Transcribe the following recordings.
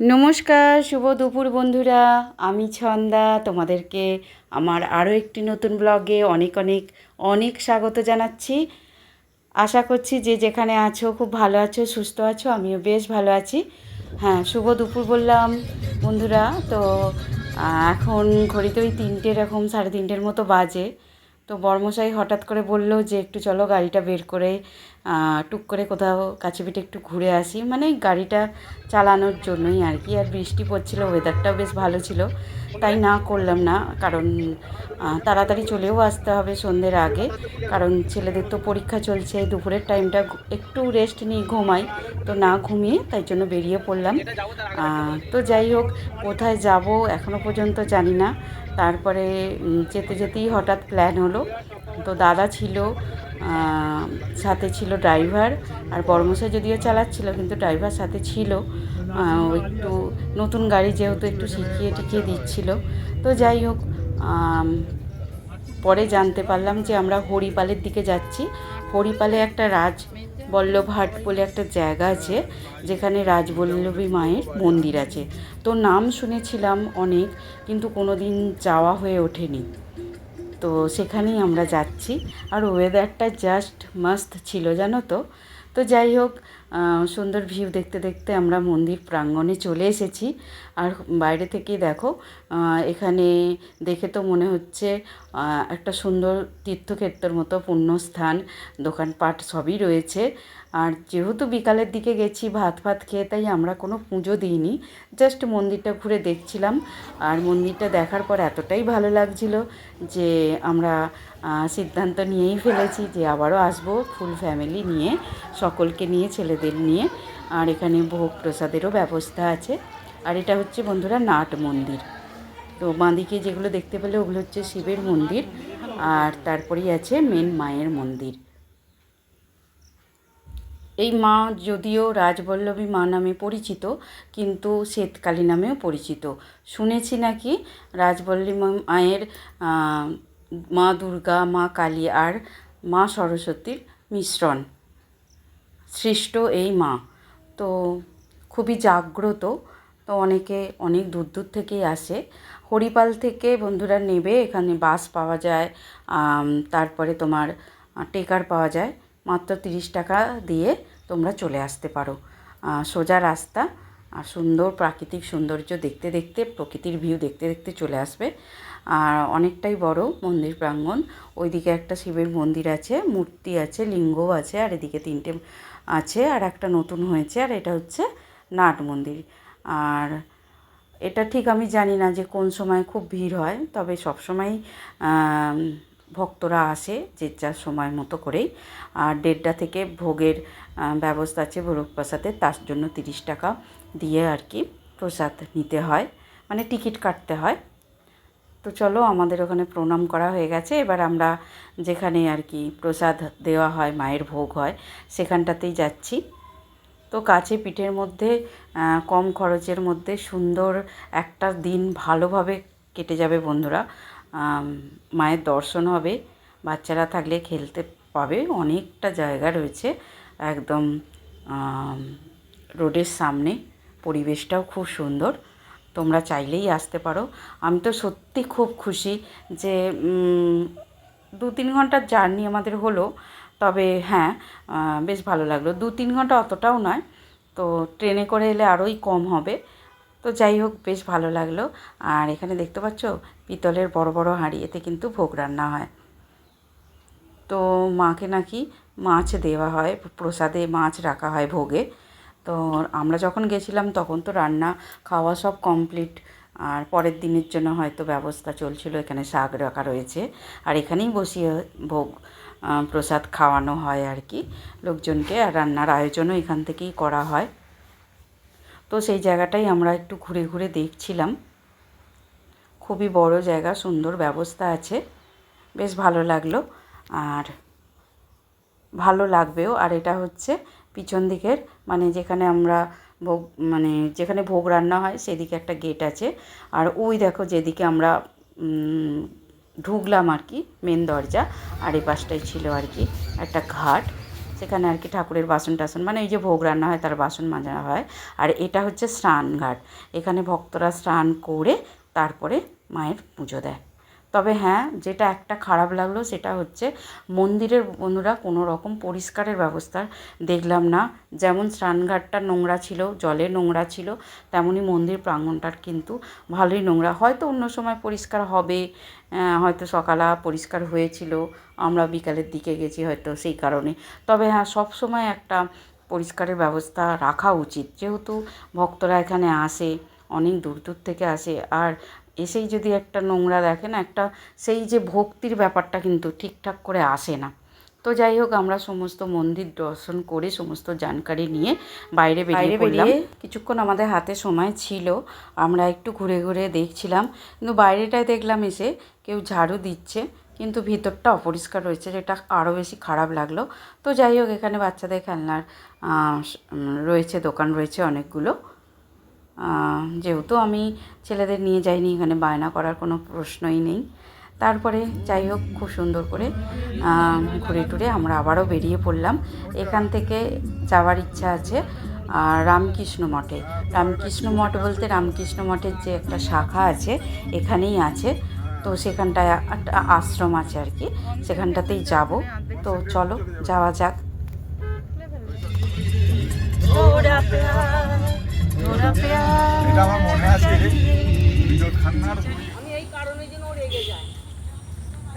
নমস্কার, শুভ দুপুর বন্ধুরা। আমি ছন্দা, তোমাদেরকে আমার আরও একটি নতুন ব্লগে অনেক অনেক অনেক স্বাগত জানাচ্ছি। আশা করছি যে যেখানে আছো খুব ভালো আছো, সুস্থ আছো। আমিও বেশ ভালো আছি। হ্যাঁ, শুভ দুপুর বললাম বন্ধুরা। তো এখন ঘড়িতে ওই 3টে এরকম 3:30 মতো বাজে। তো বর্মশাই হঠাৎ করে বললো যে একটু চলো গাড়িটা বের করে টুক করে কোথাও কাছে পিঠে একটু ঘুরে আসি, মানে গাড়িটা চালানোর জন্যই আর কি। আর বৃষ্টি পড়ছিল, ওয়েদারটাও বেশ ভালো ছিল, তাই না করলাম না। কারণ তাড়াতাড়ি চলেও আসতে হবে সন্ধ্যের আগে, কারণ ছেলেদের তো পরীক্ষা চলছে। দুপুরের টাইমটা একটু রেস্ট নিই, ঘুমাই, তো না ঘুমিয়ে তাই জন্য বেরিয়ে পড়লাম। তো যাই হোক, কোথায় যাব এখনও পর্যন্ত জানি না। তারপরে যেতে যেতেই হঠাৎ প্ল্যান হলো। তো দাদা ছিল, সাথে ছিল ড্রাইভার, আর বড়মশাই যদিও চালাচ্ছিল কিন্তু ড্রাইভার সাথে ছিল। একটু নতুন গাড়ি যেহেতু একটু শিখিয়ে টিখিয়ে দিচ্ছিল। তো যাই হোক, পরে জানতে পারলাম যে আমরা হরিপালের দিকে যাচ্ছি। হরিপালে একটা রাজবল্লভহাট বলে একটা জায়গা আছে, যেখানে রাজবল্লভী মায়ের মন্দির আছে। তো নাম শুনেছিলাম অনেক, কিন্তু কোনো দিন যাওয়া হয়ে ওঠেনি। তো সেখানেই আমরা যাচ্ছি। আর ওয়েদারটা জাস্ট মাস্ত ছিল, জানো তো। তো যাই হোক, সুন্দর ভিউ দেখতে দেখতে আমরা মন্দির প্রাঙ্গণে চলে এসেছি। আর বাইরে থেকেই দেখো, এখানে দেখে তো মনে হচ্ছে একটা সুন্দর তীর্থক্ষেত্রের মতো পুণ্যস্থান, দোকানপাট সবই রয়েছে। আর যেহেতু বিকালের দিকে গেছি ভাত ফাত খেয়ে, তাই আমরা কোনো পুজো দিইনি, জাস্ট মন্দিরটা ঘুরে দেখছিলাম। আর মন্দিরটা দেখার পর এতটাই ভালো লাগছিল যে আমরা সিদ্ধান্ত নিয়েই ফেলেছি যে আবারও আসবো ফুল ফ্যামিলি নিয়ে, সকলকে নিয়ে, ছেলেদের নিয়ে। আর এখানে ভোগ প্রসাদেরও ব্যবস্থা আছে। আর এটা হচ্ছে বন্ধুরা নাট মন্দির। তো বাঁদিকে যেগুলো দেখতে পেলে ওগুলো হচ্ছে শিবের মন্দির, আর তারপরেই আছে মেন মায়ের মন্দির। এই মা যদিও রাজবল্লভী মা নামে পরিচিত, কিন্তু শ্বেতকালী নামেও পরিচিত। শুনেছি নাকি রাজবল্লভী মায়ের মা দুর্গা, মা কালী আর মা সরস্বতীর মিশ্রণ সৃষ্ট এই মা। তো খুবই জাগ্রত। তো অনেকে অনেক দূর দূর থেকেই আসে। হরিপাল থেকে বন্ধুরা নেবে, এখানে বাস পাওয়া যায়, তারপরে তোমার টেকার পাওয়া যায়। মাত্র 30 টাকা দিয়ে তোমরা চলে আসতে পারো। সোজা রাস্তা, আর সুন্দর প্রাকৃতিক সৌন্দর্য দেখতে দেখতে, প্রকৃতির ভিউ দেখতে দেখতে চলে আসবে। আর অনেকটাই বড় মন্দির প্রাঙ্গণ। ওইদিকে একটা শিবের মন্দির আছে, মূর্তি আছে, লিঙ্গও আছে, আর এদিকে 3টে আছে, আর একটা নতুন হয়েছে। আর এটা হচ্ছে নাট মন্দির। আর এটা ঠিক আমি জানি না যে কোন সময় খুব ভিড় হয়, তবে সব সময়ই ভক্তরা আসে যে যার সময় মতো করেই। আর 1:30টা থেকে ভোগের ব্যবস্থা আছে, ভোগ প্রসাদের, তার জন্য 30 টাকা দিয়ে আর কি প্রসাদ নিতে হয়, মানে টিকিট কাটতে হয়। তো চলো, আমাদের ওখানে প্রণাম করা হয়ে গেছে। এবার আমরা যেখানে আর কি প্রসাদ দেওয়া হয়, মায়ের ভোগ হয়, সেখানটাতেই যাচ্ছি। তো কাছে পিঠের মধ্যে, কম খরচের মধ্যে সুন্দর একটা দিন ভালোভাবে কেটে যাবে বন্ধুরা। মায়ের দর্শন হবে, বাচ্চারা থাকলে খেলতে পাবে, অনেকটা জায়গা রয়েছে একদম রোডের সামনে। পরিবেশটাও খুব সুন্দর, তোমরা চাইলেই আসতে পারো। আমি তো সত্যি খুব খুশি যে 2-3 ঘন্টার জার্নি আমাদের হলো, তবে হ্যাঁ, বেশ ভালো লাগলো। 2-3 ঘন্টা অতটাও নয়, তো ট্রেনে করে এলে আরোই কম হবে। তো যাই হোক, বেশ ভালো লাগলো। আর এখানে দেখতে পাচ্ছ পিতলের বড় বড় হাঁড়ি, এতে কিন্তু ভোগ রান্না হয়। তো মাকে নাকি মাছ দেওয়া হয়, প্রসাদে মাছ রাখা হয় ভোগে। তো আমরা যখন গেছিলাম তখন তো রান্না খাওয়া সব কমপ্লিট, আর পরের দিনের জন্য হয়তো ব্যবস্থা চলছিল। এখানে শাক রাখা রয়েছে, আর এখানেই বসিয়ে ভোগ প্রসাদ খাওয়ানো হয় আর কি লোকজনকে, আর রান্নার আয়োজনও এখান থেকেই করা হয়। তো সেই জায়গাটাই আমরা একটু ঘুরে ঘুরে দেখছিলাম। খুবই বড় জায়গা, সুন্দর ব্যবস্থা আছে, বেশ ভালো লাগলো, আর ভালো লাগবেও। আর এটা হচ্ছে পিছন দিকের, মানে যেখানে আমরা ভোগ, মানে যেখানে ভোগ রান্না হয় সেদিকে একটা গেট আছে। আর ওই দেখো যেদিকে আমরা ঢুকলাম আর কি, মেন দরজা, আর এই পাশটাই ছিল আর কি একটা ঘাট। সেখানে আর কি ঠাকুরের বাসন টাসন মানে এই যে ভোগ রান্না হয় তার বাসন মাজা হয়। আর এটা হচ্ছে স্নানঘাট, এখানে ভক্তরা স্নান করে তারপরে মায়ের পুজো দেয়। তবে হ্যাঁ, যেটা একটা খারাপ লাগলো সেটা হচ্ছে মন্দিরের বন্ধুরা কোনো রকম পরিষ্কারের ব্যবস্থা দেখলাম না। যেমন স্নানঘাটটা নোংরা ছিল, জলে নোংরা ছিল, তেমনই মন্দির প্রাঙ্গণটার কিন্তু ভালোই নোংরা। হয়তো অন্য সময় পরিষ্কার হবে, হয়তো সকালে পরিষ্কার হয়েছিল, আমরা বিকালের দিকে গেছি হয়তো সেই কারণে। তবে হ্যাঁ, সব সময় একটা পরিষ্কারের ব্যবস্থা রাখা উচিত, যেহেতু ভক্তরা এখানে আসে, অনেক দূর দূর থেকে আসে। আর এসেই যদি একটা নোংরা দেখে না, একটা সেই যে ভক্তির ব্যাপারটা কিন্তু ঠিকঠাক করে আসে না। তো যাই হোক, আমরা সমস্ত মন্দির দর্শন করে সমস্ত জানকারি নিয়ে বাইরে বেরিয়ে কিছুক্ষণ আমাদের হাতে সময় ছিল, আমরা একটু ঘুরে ঘুরে দেখছিলাম। কিন্তু বাইরেটায় দেখলাম এসে কেউ ঝাড়ু দিচ্ছে, কিন্তু ভিতরটা অপরিষ্কার রয়েছে, যেটা আরও বেশি খারাপ লাগলো। তো যাই হোক, এখানে বাচ্চাদের খেলনার রয়েছে, দোকান রয়েছে অনেকগুলো। যেহেতু আমি ছেলেদের নিয়ে যাইনি, এখানে বায়না করার কোনো প্রশ্নই নেই। তারপরে যাই হোক, খুব সুন্দর করে ঘুরে টুরে আমরা আবারও বেরিয়ে পড়লাম। এখান থেকে যাওয়ার ইচ্ছা আছে রামকৃষ্ণ মঠে। রামকৃষ্ণ মঠ বলতে রামকৃষ্ণ মঠের যে একটা শাখা আছে এখানেই আছে, তো সেখানটায় একটা আশ্রম আছে আর কি, সেখানটাতেই যাব। তো চলো যাওয়া যাক। এটা আমার মনে আছে ভিডিও খান্নার আমি এই কারণে যেন রেগে যায়।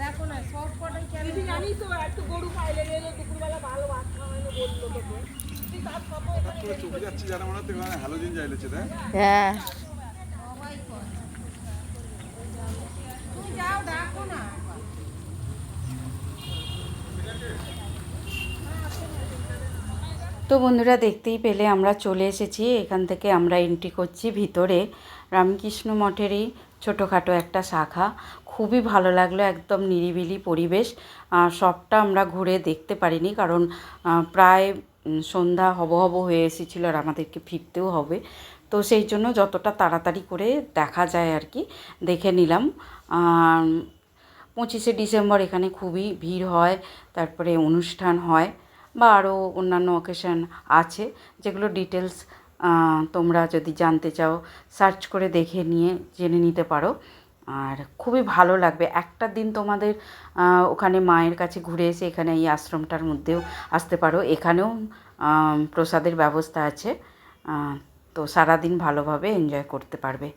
দেখো না সব কটাই কেন জানি তো একটু গরু পাইলে এলো দুপুরবেলা ভালো ভাত খাওয়ানো বললো তোকে তুই তার সব করে চলে যাচ্ছে যারা মনে হচ্ছে হ্যালোজিন যাইলেছে তাই হ্যাঁ, তুমি যাও ডাকো না। তো বন্ধুরা, দেখতেই পেলে আমরা চলে এসেছি। এখান থেকে আমরা এন্ট্রি করছি ভিতরে। রামকৃষ্ণ মঠেরই ছোটোখাটো একটা শাখা, খুবই ভালো লাগলো, একদম নিরিবিলি পরিবেশ। সবটা আমরা ঘুরে দেখতে পারিনি, কারণ প্রায় সন্ধ্যা হব হব হয়ে এসেছিলো আর আমাদেরকে ফিরতেও হবে। তো সেই জন্য যতটা তাড়াতাড়ি করে দেখা যায় আর কি দেখে নিলাম। 25শে ডিসেম্বর এখানে খুবই ভিড় হয়, তারপরে অনুষ্ঠান হয় বা আরও অন্যান্য অকেশন আছে, যেগুলো ডিটেলস তোমরা যদি জানতে চাও সার্চ করে দেখে নিয়ে জেনে নিতে পারো। আর খুবই ভালো লাগবে, একটা দিন তোমাদের ওখানে মায়ের কাছে ঘুরে এসে এখানে এই আশ্রমটার মধ্যেও আসতে পারো। এখানেও প্রসাদের ব্যবস্থা আছে, তো সারাদিন ভালোভাবে এনজয় করতে পারবে।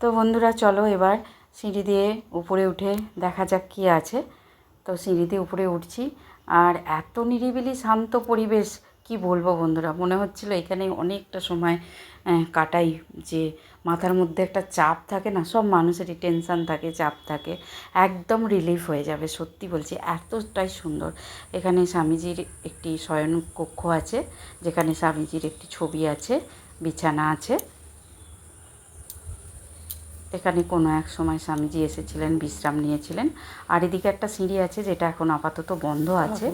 তো বন্ধুরা, চলো এবার সিঁড়ি দিয়ে উপরে উঠে দেখা যাক কী আছে। তো সিঁড়ি দিয়ে উপরে উঠছি, আর এত নিরিবিলি শান্ত পরিবেশ কি বলবো বন্ধুরা, মনে হচ্ছিল এখানে অনেকটা সময় কাটাই। যে মাথার মধ্যে একটা চাপ থাকে না, সব মানুষেরই টেনশান থাকে, চাপ থাকে, একদম রিলিফ হয়ে যাবে, সত্যি বলছি, এতটাই সুন্দর। এখানে স্বামীজির একটি শয়ন কক্ষ আছে, যেখানে স্বামীজির একটি ছবি আছে, বিছানা আছে। এখানে কোনো এক সময় স্বামীজি এসেছিলেন, বিশ্রাম নিয়েছিলেন। আর এদিকে একটা সিঁড়ি আছে, যেটা এখন আপাতত বন্ধ আছে।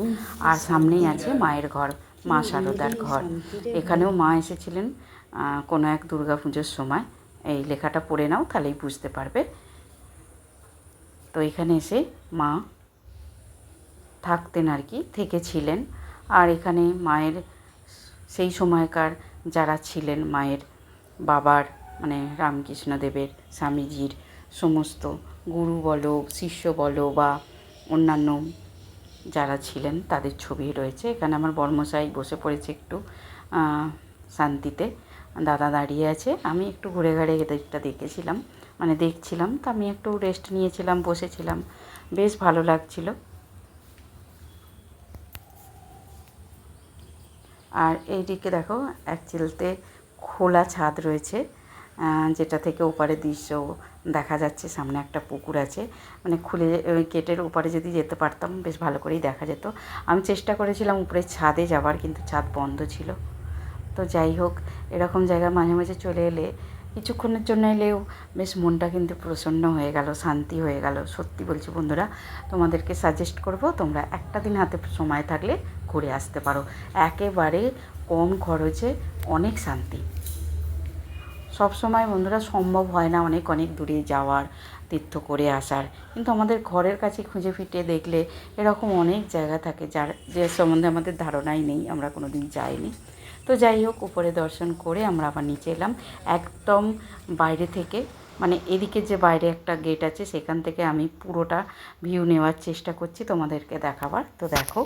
আর সামনেই আছে মায়ের ঘর, মা শারদার ঘর। এখানেও মা এসেছিলেন কোনো এক দুর্গাপুজোর সময়। এই লেখাটা পড়ে নাও, তাহলেই বুঝতে পারবে। তো এখানে এসে মা থাকতেন আর কি, থেকেছিলেন। আর এখানে মায়ের সেই সময়কার যারা ছিলেন, মায়ের বাবার মানে রামকৃষ্ণদেবের, স্বামীজির সমস্ত গুরু বলো, শিষ্য বলো বা অন্যান্য যারা ছিলেন তাদের ছবি রয়েছে। এখানে আমার বর্মশাই বসে পড়েছে একটু শান্তিতে, দাদা দাঁড়িয়ে আছে। আমি একটু ঘুরে ঘাড়ে এদেরটা দেখেছিলাম, মানে দেখছিলাম, তো আমি একটু রেস্ট নিয়েছিলাম, বসেছিলাম। বেশ ভালো লাগছিল। আর এইদিকে দেখো এক চিলতে খোলা ছাদ রয়েছে, যেটা থেকে ওপারে দৃশ্য দেখা যাচ্ছে। সামনে একটা পুকুর আছে, মানে খুলে ওই গেটের ওপারে যদি যেতে পারতাম বেশ ভালো করেই দেখা যেত। আমি চেষ্টা করেছিলাম উপরে ছাদে যাবার, কিন্তু ছাদ বন্ধ ছিল। তো যাই হোক, এরকম জায়গায় মাঝে মাঝে চলে এলে, কিছুক্ষণের জন্য এলেও বেশ মনটা কিন্তু প্রসন্ন হয়ে গেল, শান্তি হয়ে গেল। সত্যি বলছি বন্ধুরা, তোমাদেরকে সাজেস্ট করব তোমরা একটা দিন হাতে সময় থাকলে ঘুরে আসতে পারো। একেবারে কম খরচে অনেক শান্তি। সব সময় বন্ধুরা সম্ভব হয় না অনেক অনেক দূরে যাওয়ার, তীর্থ করে আসার, কিন্তু আমাদের ঘরের কাছে খুঁজে ফিটে দেখলে এরকম অনেক জায়গা থাকে যে সম্বন্ধে আমাদের ধারণাই নেই, আমরা কোনো দিন যাইনি। তো যাই হোক, উপরে দর্শন করে আমরা আবার নিচে এলাম। একদম বাইরে থেকে, মানে এদিকে যে বাইরে একটা গেট আছে সেখান থেকে আমি পুরোটা ভিউ নেওয়ার চেষ্টা করছি তোমাদেরকে দেখাবার। তো দেখো,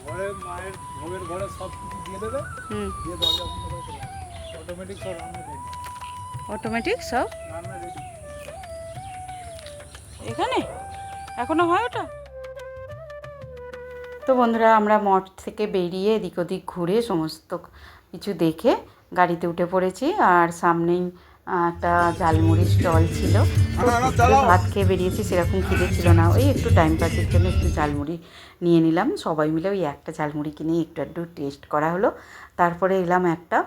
ঘরে মায়ের ভোগের ঘরে সব কিছু দিয়ে দেবে, দিয়ে দরজা বন্ধ করে চলে অটোমেটিক সব রান্না রেডি। অটোমেটিক সব রান্না রেডি এখানে এখনো হয় ওটা। তো বন্ধুরা, আমরা মঠ থেকে বেরিয়ে এদিক ওদিক ঘুরে সমস্ত কিছু দেখে গাড়িতে উঠে পড়েছি। আর সামনেই একটা ঝালমুড়ির স্টল ছিল। তো ভাত খেয়ে বেরিয়েছি, সেরকম খিদে ছিল না, ওই একটু টাইম পাসের জন্য একটু ঝালমুড়ি নিয়ে নিলাম। সবাই মিলে ওই একটা ঝালমুড়ি কিনে একটু একটু টেস্ট করা হলো। তারপরে এলাম একটা,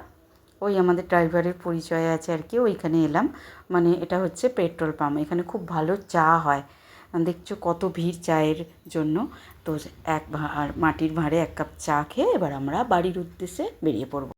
ওই আমাদের ড্রাইভারের পরিচয় আছে আর কি, ওইখানে এলাম। মানে এটা হচ্ছে পেট্রোল পাম্প, এখানে খুব ভালো চা হয়। দেখছো কত ভিড় চায়ের জন্য। তো মাটির ভাঁড়ে এক কাপ চা খেয়ে এবার আমরা বাড়ির উদ্দেশ্যে বেরিয়ে পড়ব।